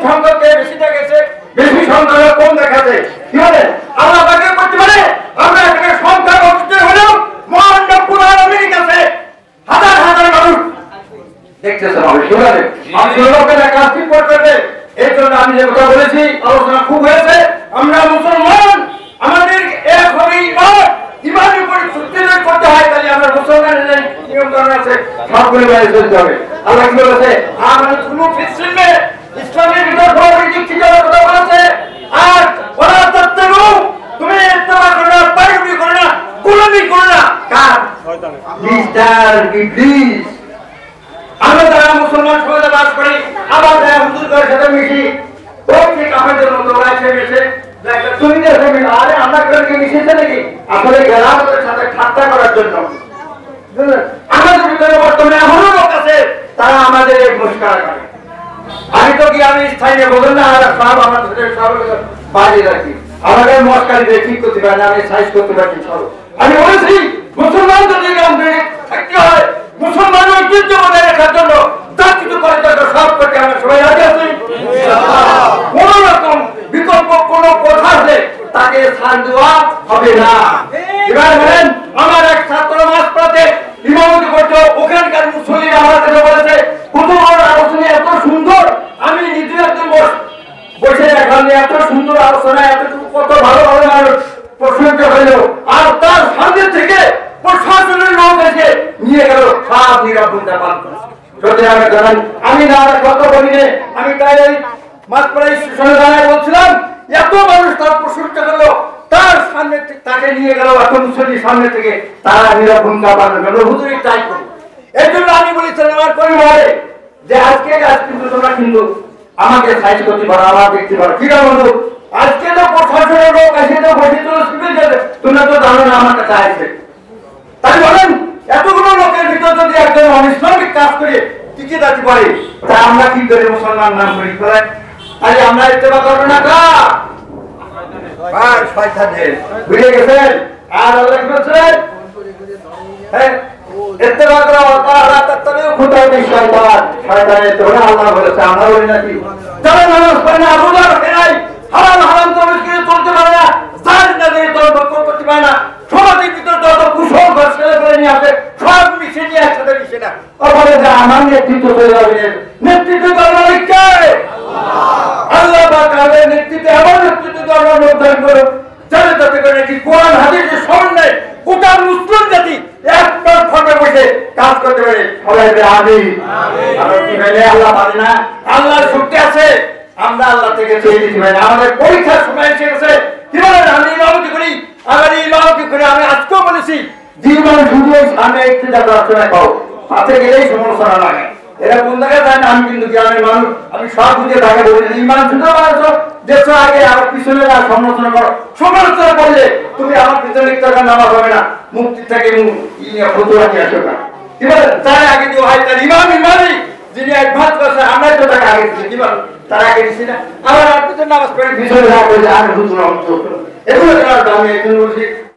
সংখ্যককে বেশি দেখাচ্ছে, বেশি সংখ্যক কম দেখাচ্ছে। কি বলে আল্লাহ তাকে করতে পারে? আমরা এখানে সংখ্যা গঠিত হলেও মহান পুরাণ আমেরিকাতে হাজার হাজার মানুষ দেখতেছেন। আমি শুনলেন আমি লোকেরা কাজটি করতে, এই জন্য আমি যে কথা বলেছি আলোচনা খুব হয়েছে। আমরা মুসলমান, আমাদের এক হবে ইমানের উপরে চুক্তি করতে হয়, তাহলে আমরা মুসলমানের নিয়ম কানুন আছে সবগুলো মেনে চলতে হবে। আল্লাহ কি বলেছে? আমাদের কোনো ফিসলিমে ইসলামের ভিতর বড় শিক্ষিত কথা বলেছে। আর ওরা তত্ত্বরু তুমি ইত্তেবা করো না, পায়ুবি করো না, গোলামি করো না। কার? মিস্টার ইবলিস। আমরা যারা মুসলমান সমাজে বাস করি, আবার যারা হুজুরদের সাথে মিশি, ওই কাফেরদের মতো ওরা এসে মিশে তুমি দেশে মিল। আরে আমরা কেউ মিশেছে নাকি? আসলে গেলাম ওদের সাথে ঠাট্টা করার জন্য। আমাদের ভিতরে বর্তমানে এমনও লোক আছে তারা আমাদের এই মুস্কার করে। আমি তো কি আমি স্থায়ী বলেন না, আর সব আমার সব বাজিয়ে রাখি। আমাদের মস্কারি দিয়ে ঠিক করতে পারে না, আমি সাইজ করতে পারি সব। আমি বলেছি মুসলমান যদি থাকতে হয়, মুসলমান ঐতিহ্য বজায় রাখার জন্য যা কিছু করে সব করতে আমরা সবাই রাজি আছি। কোন রকম বিকল্প কোন কথা আছে তাকে ছাড় দেওয়া হবে না। এবার বলেন আমার এক ছাত্র মাস পড়াতে ইমামতি করতো, ওখানকার মুসলিম আমার কাছে বলেছে কুতুবের আলোচনা এত সুন্দর, আমি নিজে একদম বসে দেখলাম এত সুন্দর আলোচনা, এত কত ভালো ভালো মানুষ প্রশংসা হইল। আর তার সামনে থেকে প্রশাসনের লোক এসে নিয়ে গেল সব নিরাপত্তা পালন করে। যদি আমি জানেন আমি না কত বলি নে, আমি তাই এই মাঝপাড়ায় স্টেশনে দাঁড়ায় বলছিলাম এত মানুষ তার প্রশংসা করলো, তার সামনে তাকে নিয়ে গেল এত মুসলিমের সামনে থেকে তারা নিরাপত্তা পালন করলো। হুজুরি তাই করলো। এই জন্য আমি বলেছিলাম আমার পরিবারে যে আজকে কিন্তু তোমরা কিন্তু আমাকে সাইজ করতে পারো, আমার দেখতে পারো। ঠিক আছে বন্ধু, আজকে তো প্রশাসনের লোক এসে তো বসে তোমরা তো জানো না আমার কাছে আসবে। তাই বলেন এতগুলো লোকের ভিতর যদি একজন অনিসলামিক কাজ করে টিকে যেতে পারে, তা আমরা কি করে মুসলমান নাম করি? আরে আমরা ইত্তেবা করবো না কা শয়তানের ভুলে গেছেন। আর আল্লাহ কি বলছেন? হ্যাঁ ইত্তেবা করো তাআলা তাত্তাবিউ খুতাওয়াতিশ শয়তান। শয়তানের তোরা আল্লাহ বলেছে, আমরা বলি নাকি? যারা নামাজ পড়ে না, রোজা রাখে নাই, হারাম হারাম তরবিজ করে চলতে পারে না, জায়েজ না দিয়ে তওবা করতে পারে না, সমাজের ভিতর যত কুশল ঘষলে করে নিয়ে আসে সব মিশে নিয়ে একসাথে মিশে না। তারপরে যে আমার নেতৃত্ব তৈরি হবে, নেতৃত্ব দরকার কে? আল্লাহ পাক আমাদের নেতৃত্বে এমন নেতৃত্ব দরকার নির্ধারণ করো যাতে যাতে করে নাকি কোরআন হাদিসের সমন্বয়ে গোটা মুসলিম জাতি এক প্ল্যাটফর্মে বসে কাজ করতে পারে। সবাই আমিন। আর কি বলে আল্লাহ পারে না? আল্লাহর শক্তি আছে, আমরা আল্লাহ থেকে চেয়ে দিতে পারি না। আমাদের পরীক্ষার সময় এসে গেছে। কি বলেন? আমি ইমামতি করি, আবার ইমামতি করে আমি আজকেও বলেছি জীবন শুধু সামনে একটু যাতে আলোচনা পাও, পাশে গেলেই সমালোচনা লাগে। এরা কোন জায়গায় যায় না? আমি কিন্তু গ্রামের মানুষ, আমি সব বুঝে তাকে বলি ইমান শুধু মানুষ দেড়শো আগে আমার পিছনে সমালোচনা করো। সমালোচনা করলে তুমি আমার পিছনে টাকা নামাজ হবে না, মুক্তি থেকে ফতুয়া নিয়ে আসো না। কি বলেন? তার আগে যে হয় তার ইমাম ইমামই যিনি অ্যাডভান্স করছে, আমরা তো টাকা আগে দিচ্ছি। কি বলেন? তার আগে দিচ্ছি না, আবার আর পিছনে নামাজ পড়ে পিছনে না করে আর হুজুর এগুলো আমি একজন বলছি